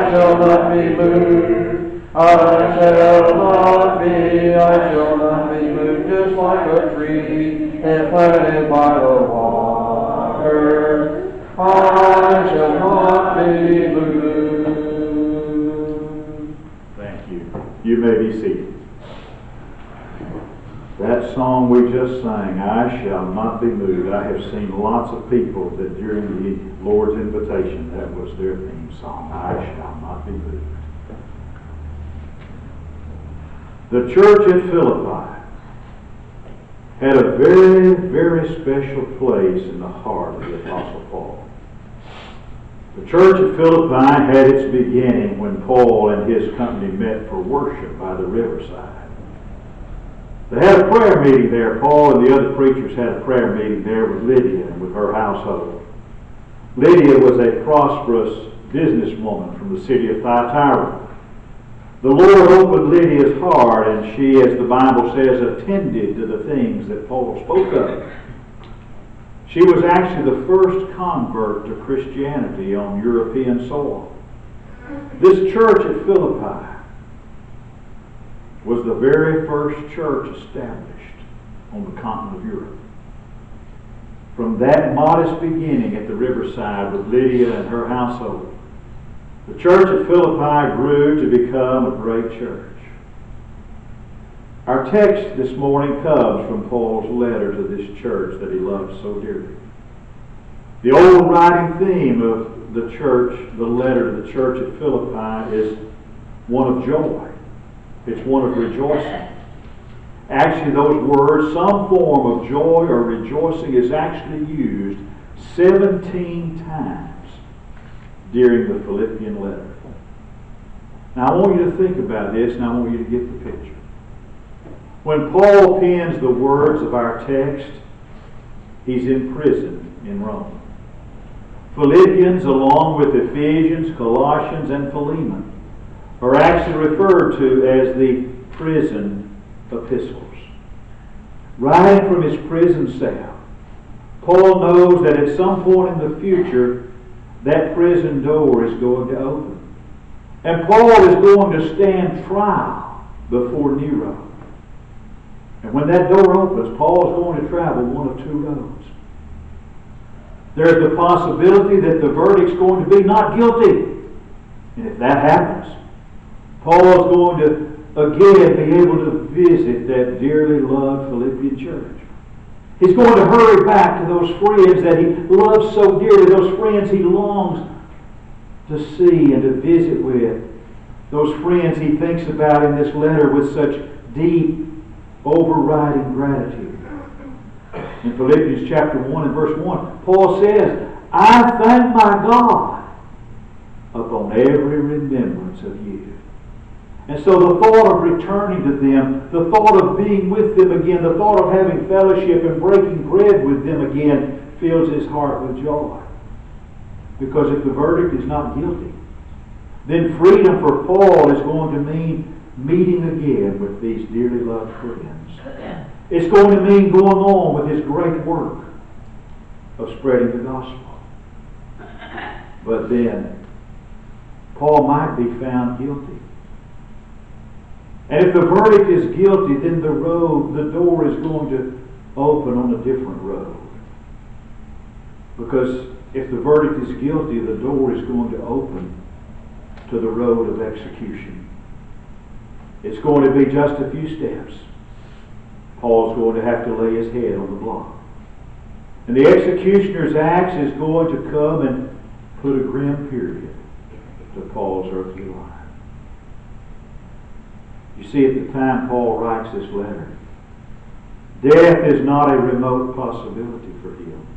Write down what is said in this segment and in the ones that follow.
shall not be moved. I shall not be moved, just like a tree and planted by the water. I shall not be moved. Thank you. You may be seated. That song we just sang, I shall not be moved. I have seen lots of people that during the Lord's invitation, that was their theme song, I shall not be moved. The church at Philippi had a very, very special place in the heart of the Apostle Paul. The church at Philippi had its beginning when Paul and his company met for worship by the riverside. They had a prayer meeting there. Paul and the other preachers had a prayer meeting there with Lydia and with her household. Lydia was a prosperous businesswoman from the city of Thyatira. The Lord opened Lydia's heart, and she, as the Bible says, attended to the things that Paul spoke of. She was actually the first convert to Christianity on European soil. This church at Philippi was the very first church established on the continent of Europe. From that modest beginning at the riverside with Lydia and her household, the church at Philippi grew to become a great church. Our text this morning comes from Paul's letter to this church that he loved so dearly. The overriding theme of the church, the letter to the church at Philippi, is one of joy. It's one of rejoicing. Actually, those words, some form of joy or rejoicing, is actually used 17 times during the Philippian letter. Now, I want you to think about this, and I want you to get the picture. When Paul pens the words of our text, he's in prison in Rome. Philippians, along with Ephesians, Colossians, and Philemon, are actually referred to as the prison epistles. Writing from his prison cell, Paul knows that at some point in the future, that prison door is going to open. And Paul is going to stand trial before Nero. And when that door opens, Paul is going to travel one of two roads. There's the possibility that the verdict's going to be not guilty. And if that happens, Paul is going to again be able to visit that dearly loved Philippian church. He's going to hurry back to those friends that he loves so dearly, those friends he longs to see and to visit with, those friends he thinks about in this letter with such deep, overriding gratitude. In Philippians chapter 1 and verse 1, Paul says, I thank my God upon every remembrance of you. And so the thought of returning to them, the thought of being with them again, the thought of having fellowship and breaking bread with them again fills his heart with joy. Because if the verdict is not guilty, then freedom for Paul is going to mean meeting again with these dearly loved friends. It's going to mean going on with his great work of spreading the gospel. But then, Paul might be found guilty. And if the verdict is guilty, then the door is going to open on a different road. Because if the verdict is guilty, the door is going to open to the road of execution. It's going to be just a few steps. Paul's going to have to lay his head on the block. And the executioner's axe is going to come and put a grim period to Paul's earthly life. You see, at the time Paul writes this letter, death is not a remote possibility for him.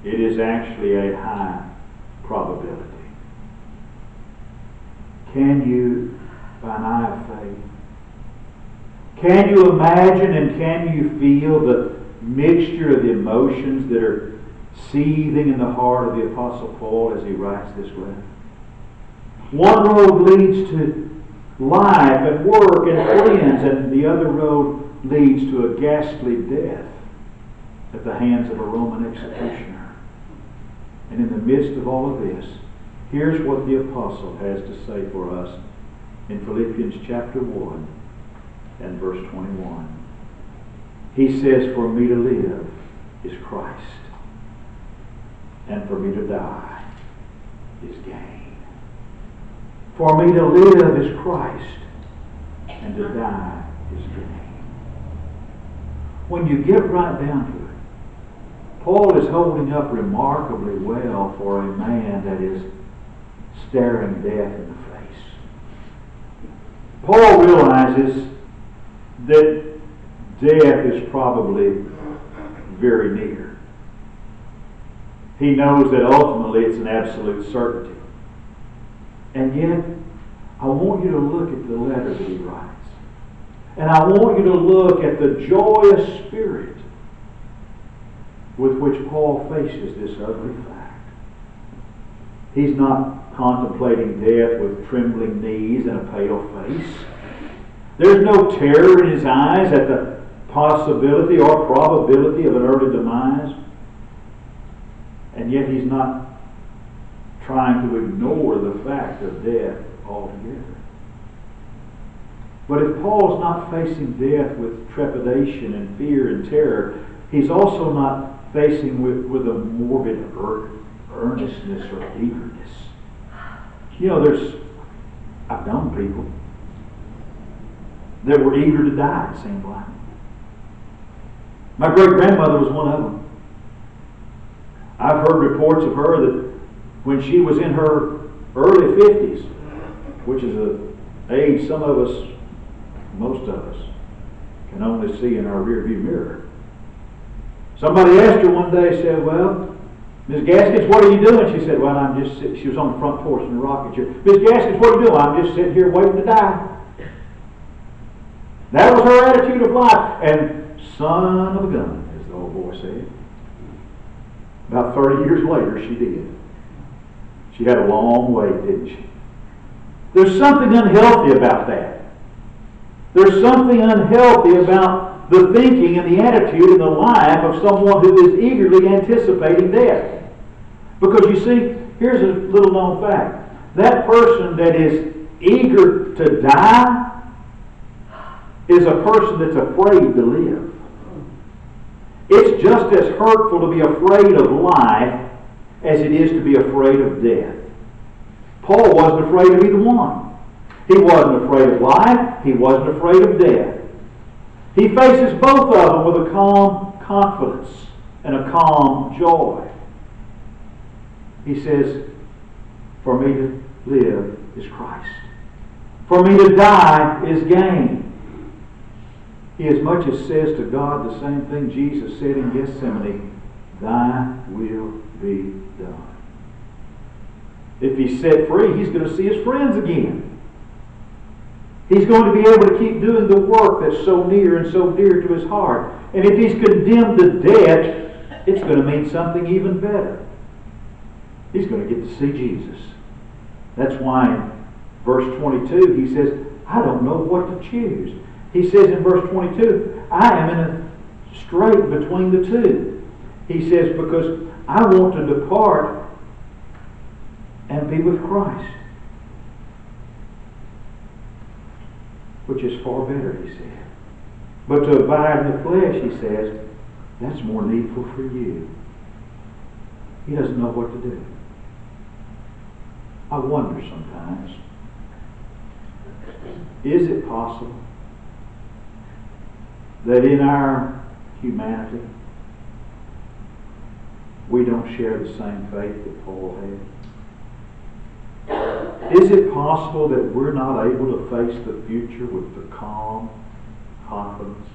It is actually a high probability. Can you, by an eye of faith, can you imagine and can you feel the mixture of the emotions that are seething in the heart of the Apostle Paul as he writes this letter? One road leads to life and work and friends, and the other road leads to a ghastly death at the hands of a Roman executioner. And in the midst of all of this, Here's what the apostle has to say for us in Philippians chapter 1 and verse 21. He says, "For me to live is Christ, and for me to die is gain." For me to live is Christ, and to die is gain. When you get right down to it, Paul is holding up remarkably well for a man that is staring death in the face. Paul realizes that death is probably very near. He knows that ultimately it's an absolute certainty. And yet, I want you to look at the letter that he writes. And I want you to look at the joyous spirit with which Paul faces this ugly fact. He's not contemplating death with trembling knees and a pale face. There's no terror in his eyes at the possibility or probability of an early demise. And yet he's not trying to ignore the fact of death altogether. But if Paul's not facing death with trepidation and fear and terror, he's also not facing with a morbid earnestness or eagerness. You know, I've known people that were eager to die, it seemed like. My great-grandmother was one of them. I've heard reports of her that when she was in her early 50s, which is an age some of us, most of us, can only see in our rearview mirror. Somebody asked her one day, said, "Well, Miss Gaskins, what are you doing?" She said, "Well, I'm just sitting." She was on the front porch in a rocking chair. "Miss Gaskins, what are you doing?" "I'm just sitting here waiting to die." That was her attitude of life. And son of a gun, as the old boy said. About 30 years later, she did. She had a long wait, didn't she? There's something unhealthy about that. There's something unhealthy about the thinking and the attitude and the life of someone who is eagerly anticipating death. Because you see, here's a little known fact. That person that is eager to die is a person that's afraid to live. It's just as hurtful to be afraid of life as it is to be afraid of death. Paul wasn't afraid of either one. He wasn't afraid of life. He wasn't afraid of death. He faces both of them with a calm confidence and a calm joy. He says, "For me to live is Christ. For me to die is gain." He as much as says to God the same thing Jesus said in Gethsemane, "Thy will be done." If he's set free, he's going to see his friends again. He's going to be able to keep doing the work that's so near and so dear to his heart. And if he's condemned to death, it's going to mean something even better. He's going to get to see Jesus. That's why in verse 22 he says, "I don't know what to choose." He says in verse 22, "I am in a strait between the two." He says, "Because I want to depart and be with Christ, which is far better," he said. "But to abide in the flesh," he says, "that's more needful for you." He doesn't know what to do. I wonder sometimes, is it possible that in our humanity we don't share the same faith that Paul had? Is it possible that we're not able to face the future with the calm confidence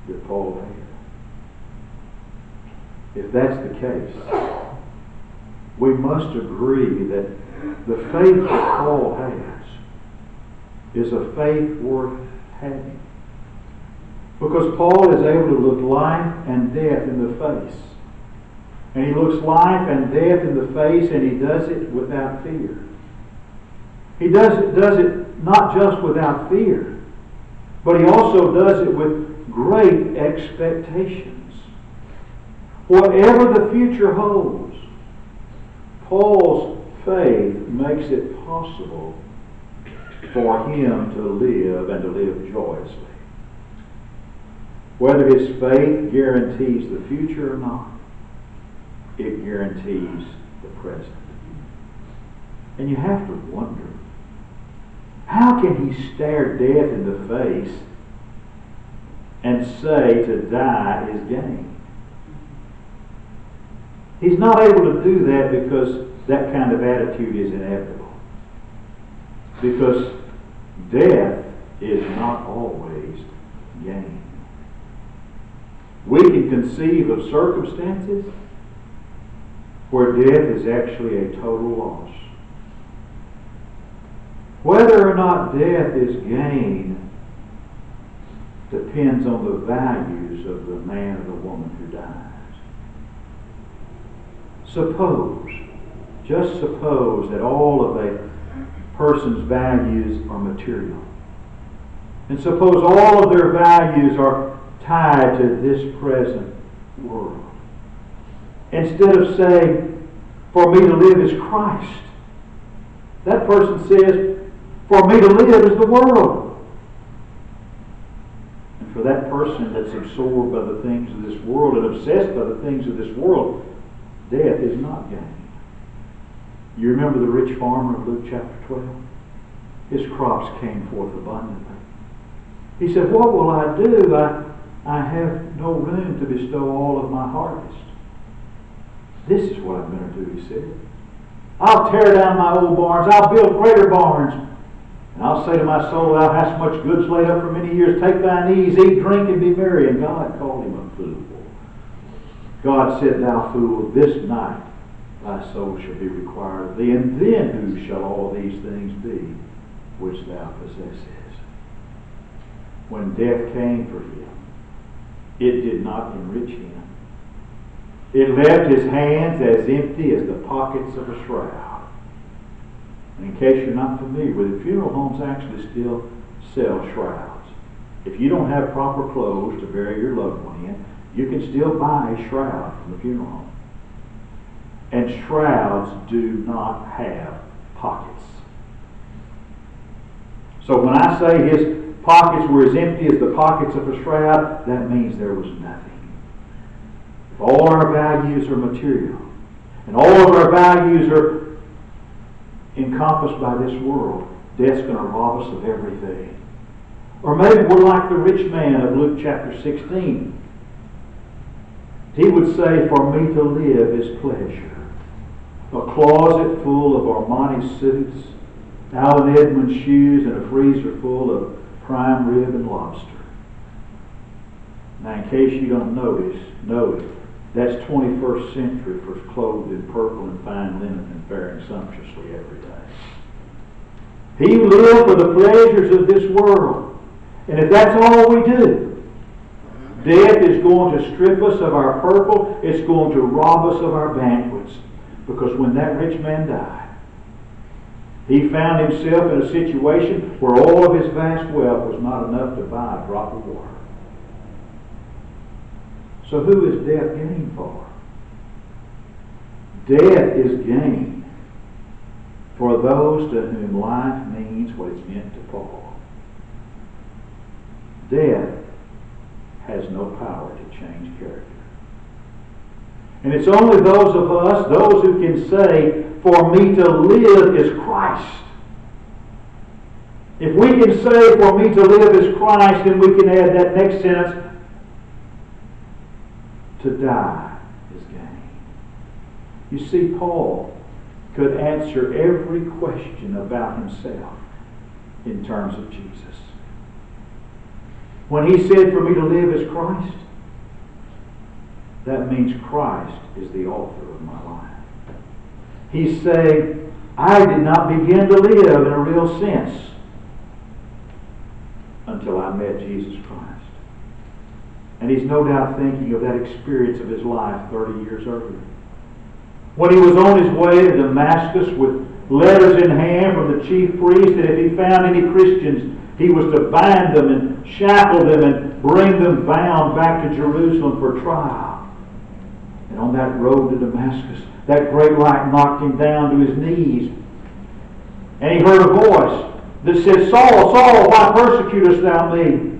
that Paul had? If that's the case, we must agree that the faith that Paul has is a faith worth having. Because Paul is able to look life and death in the face. And he looks life and death in the face, and he does it without fear. He does it not just without fear, but he also does it with great expectations. Whatever the future holds, Paul's faith makes it possible for him to live and to live joyously. Whether his faith guarantees the future or not, it guarantees the present. And you have to wonder, how can he stare death in the face and say to die is gain? He's not able to do that because that kind of attitude is inevitable. Because death is not always gain. We can conceive of circumstances where death is actually a total loss. Whether or not death is gain depends on the values of the man or the woman who dies. Just suppose that all of a person's values are material. And suppose all of their values are tied to this present world. Instead of saying, for me to live is Christ, that person says, for me to live is the world. And for that person that's absorbed by the things of this world and obsessed by the things of this world, death is not gain. You remember the rich farmer of Luke chapter 12? His crops came forth abundantly. He said, what will I do? I have no room to bestow all of my harvest. This is what I'm going to do, he said. I'll tear down my old barns. I'll build greater barns. And I'll say to my soul, thou hast much goods laid up for many years. Take thine ease, eat, drink, and be merry. And God called him a fool. God said, thou fool, this night thy soul shall be required of thee. And then whose shall all these things be which thou possessest? When death came for him, it did not enrich him. It left his hands as empty as the pockets of a shroud. And in case you're not familiar with it, funeral homes actually still sell shrouds. If you don't have proper clothes to bury your loved one in, you can still buy a shroud from the funeral home. And shrouds do not have pockets. So when I say his pockets were as empty as the pockets of a shroud, that means there was nothing. If all our values are material, and all of our values are encompassed by this world, death's going to rob us of everything. Or maybe we're like the rich man of Luke chapter 16. He would say, for me to live is pleasure. A closet full of Armani suits, Allen Edmonds shoes, and a freezer full of prime rib and lobster. Now, in case you don't know it, that's 21st century for clothed in purple and fine linen and faring sumptuously every day. He lived for the pleasures of this world. And if that's all we do, death is going to strip us of our purple. It's going to rob us of our banquets. Because when that rich man died, he found himself in a situation where all of his vast wealth was not enough to buy a drop of water. So who is death gain for? Death is gain for those to whom life means what it's meant to Paul. Death has no power to change character. And it's only those of us, those who can say, for me to live is Christ. If we can say, for me to live is Christ, then we can add that next sentence, to die is gain. You see, Paul could answer every question about himself in terms of Jesus. When he said, for me to live is Christ, that means Christ is the author of my life. He's saying, I did not begin to live in a real sense until I met Jesus Christ. And he's no doubt thinking of that experience of his life 30 years earlier. When he was on his way to Damascus with letters in hand from the chief priest, that if he found any Christians, he was to bind them and shackle them and bring them bound back to Jerusalem for trial. And on that road to Damascus, that great light knocked him down to his knees. And he heard a voice that said, Saul, Saul, why persecutest thou me?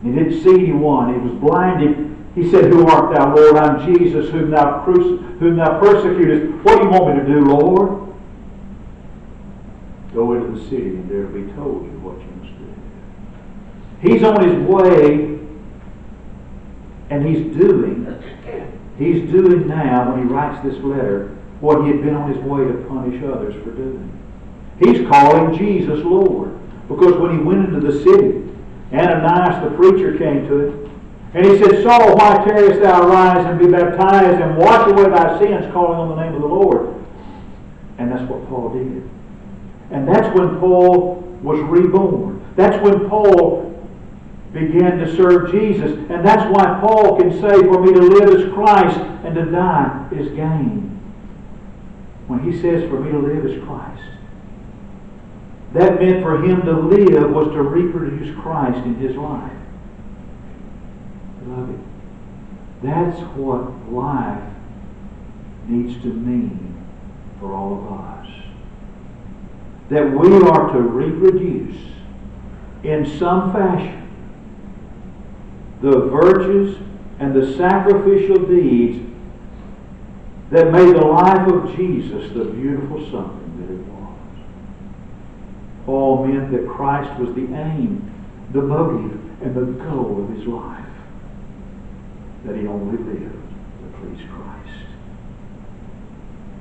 He didn't see anyone. He was blinded. He said, Who art thou, Lord? I'm Jesus, whom thou persecutest. What do you want me to do, Lord? Go into the city, and there will be told you what you must do. He's on his way, and he's doing now, when he writes this letter, what he had been on his way to punish others for doing. He's calling Jesus Lord. Because when he went into the city, Ananias the preacher came to him, and he said, Saul, why tarriest thou? Arise and be baptized, and wash away thy sins, calling on the name of the Lord. And that's what Paul did. And that's when Paul was reborn. That's when Paul began to serve Jesus. And that's why Paul can say, for me to live is Christ, and to die is gain. When he says, for me to live is Christ, that meant for him to live was to reproduce Christ in his life. Beloved, that's what life needs to mean for all of us. That we are to reproduce in some fashion the virtues and the sacrificial deeds that made the life of Jesus the beautiful something that it was. Paul meant that Christ was the aim, the motive, and the goal of his life. That he only lived to please Christ,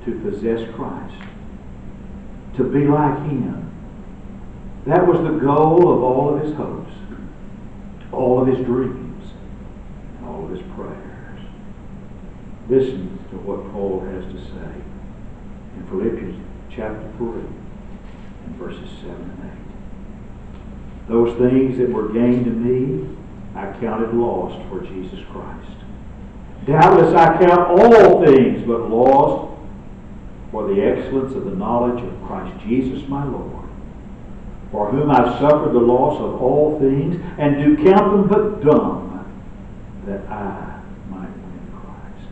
to possess Christ, to be like him. That was the goal of all of his hopes, all of his dreams, and all of his prayers. Listen to what Paul has to say in Philippi chapter 3 and verses 7 and 8. Those things that were gained to me, I counted lost for Jesus Christ. Doubtless I count all things but lost for the excellence of the knowledge of Christ Jesus my Lord, for whom I suffered the loss of all things, and do count them but dung, that I might win Christ.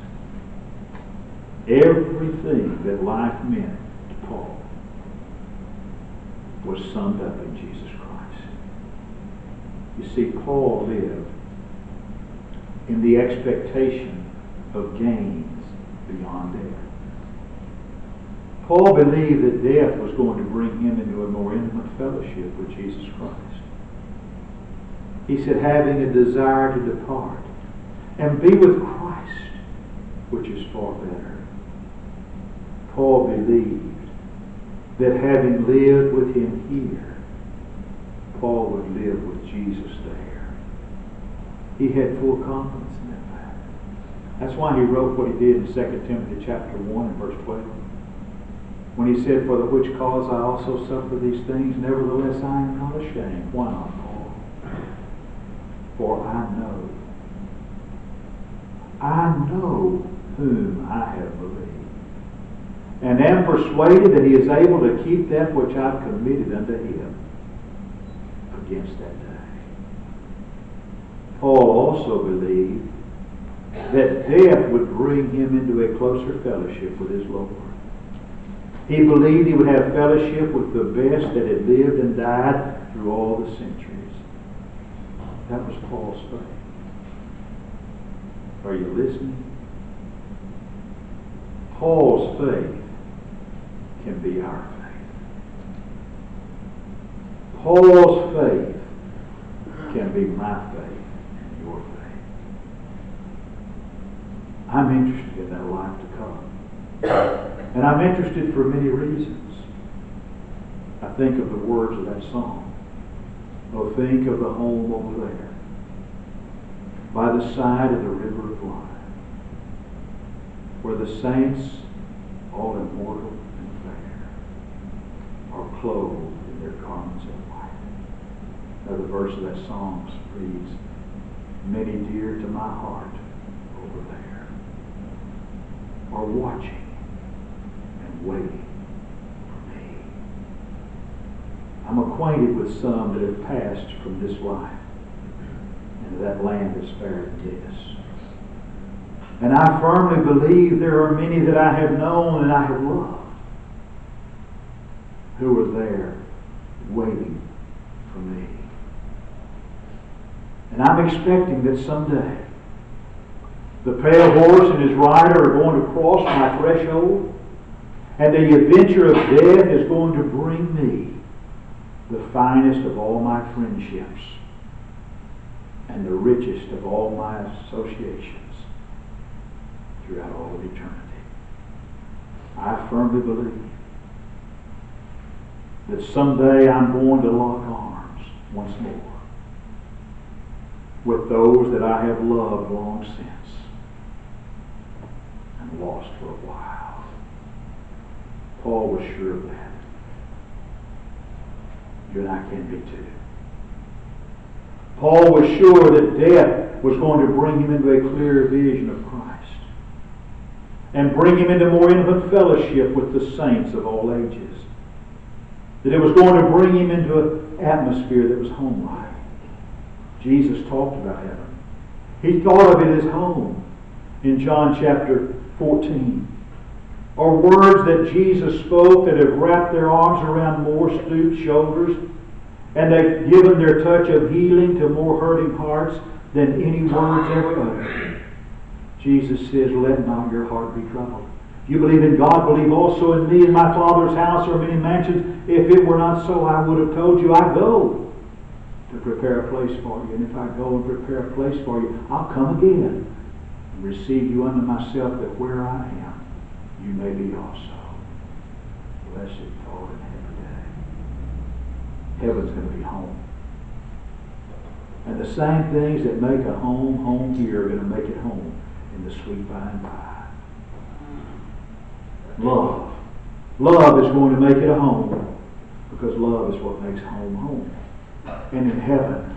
Everything that life meant to Paul was summed up in Jesus Christ. You see, Paul lived in the expectation of gains beyond death. Paul believed that death was going to bring him into a more intimate fellowship with Jesus Christ. He said, having a desire to depart and be with Christ, which is far better. Paul believed that having lived with him here, Paul would live with Jesus there. He had full confidence in that fact. That's why he wrote what he did in 2 Timothy chapter 1 and verse 12. When he said, for the which cause I also suffer these things, nevertheless I am not ashamed. Why not, Paul? For I know whom I have believed, and am persuaded that he is able to keep that which I've committed unto him against that day. Paul also believed that death would bring him into a closer fellowship with his Lord. He believed he would have fellowship with the best that had lived and died through all the centuries. That was Paul's faith. Are you listening? Paul's faith can be our faith. Paul's faith can be my faith and your faith. I'm interested in that life to come. And I'm interested for many reasons. I think of the words of that song. Oh, think of the home over there, by the side of the river of life, where the saints, all immortal and fair, are clothed in their garments of white. Another verse of that song reads, many dear to my heart over there are watching and waiting for me. I'm acquainted with some that have passed from this life into that land that's fairer than this. And I firmly believe there are many that I have known and I have loved who are there waiting for me. And I'm expecting that someday the pale horse and his rider are going to cross my threshold, and the adventure of death is going to bring me the finest of all my friendships and the richest of all my associations throughout all of eternity. I firmly believe that someday I'm going to lock arms once more with those that I have loved long since and lost for a while. Paul was sure of that. You and I can be too. Paul was sure that death was going to bring him into a clearer vision of Christ and bring him into more intimate fellowship with the saints of all ages. That it was going to bring him into an atmosphere that was home-like. Jesus talked about heaven. He thought of it as home in John chapter 14. Or words that Jesus spoke that have wrapped their arms around more stooped shoulders, and they've given their touch of healing to more hurting hearts than any words ever uttered. Jesus says, "Let not your heart be troubled. You believe in God, believe also in me. In my Father's house are many mansions. If it were not so, I would have told you. I go to prepare a place for you. And if I go and prepare a place for you, I'll come again and receive you unto myself, that where I am, you may be also." Blessed thought and happy day. Heaven's going to be home. And the same things that make a home here are going to make it home in the sweet by and by. Love. Love is going to make it a home, because love is what makes home home. And in heaven,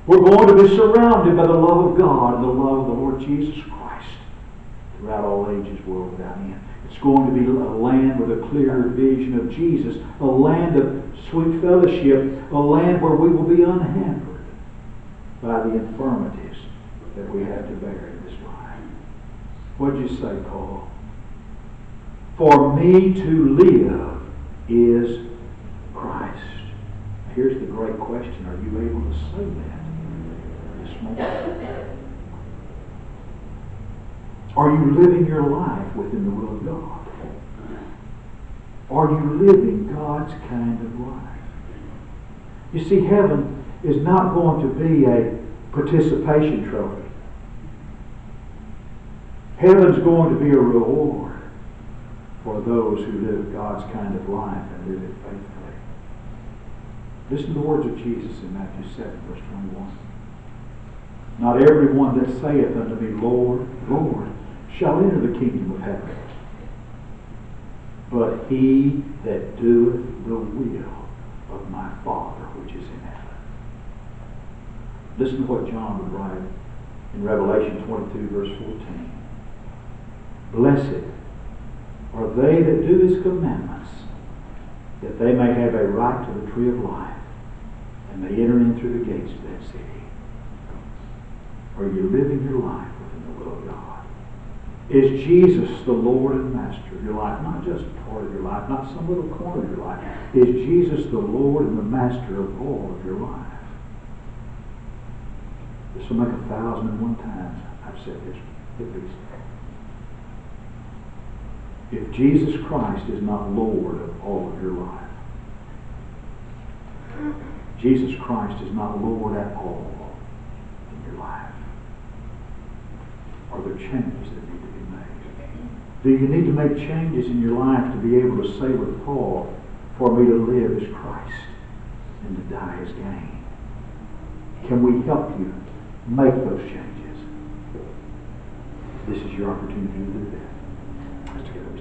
we're going to be surrounded by the love of God and the love of the Lord Jesus Christ throughout all ages, world without end. It's going to be a land with a clearer vision of Jesus, a land of sweet fellowship, a land where we will be unhampered by the infirmities that we have to bear in this life. What'd you say, Paul? For me to live is Christ. Here's the great question. Are you able to say that this morning? Are you living your life within the will of God? Are you living God's kind of life? You see, heaven is not going to be a participation trophy. Heaven's going to be a reward for those who live God's kind of life and live it faithfully. Listen to the words of Jesus in Matthew 7, verse 21. Not everyone that saith unto me, Lord, Lord, shall enter the kingdom of heaven, but he that doeth the will of my Father which is in heaven. Listen to what John would write in Revelation 22, verse 14. Blessed are they that do his commandments, that they may have a right to the tree of life, and may enter in through the gates of that city. Are you living your life within the will of God? Is Jesus the Lord and Master of your life? Not just part of your life, not some little corner of your life. Is Jesus the Lord and the Master of all of your life? This will make 1,001 times I've said this at least. If Jesus Christ is not Lord of all of your life, Jesus Christ is not Lord at all in your life, are there changes that need to be made? Do you need to make changes in your life to be able to say with Paul, for me to live is Christ and to die is gain? Can we help you make those changes? This is your opportunity to do that. Let's get up.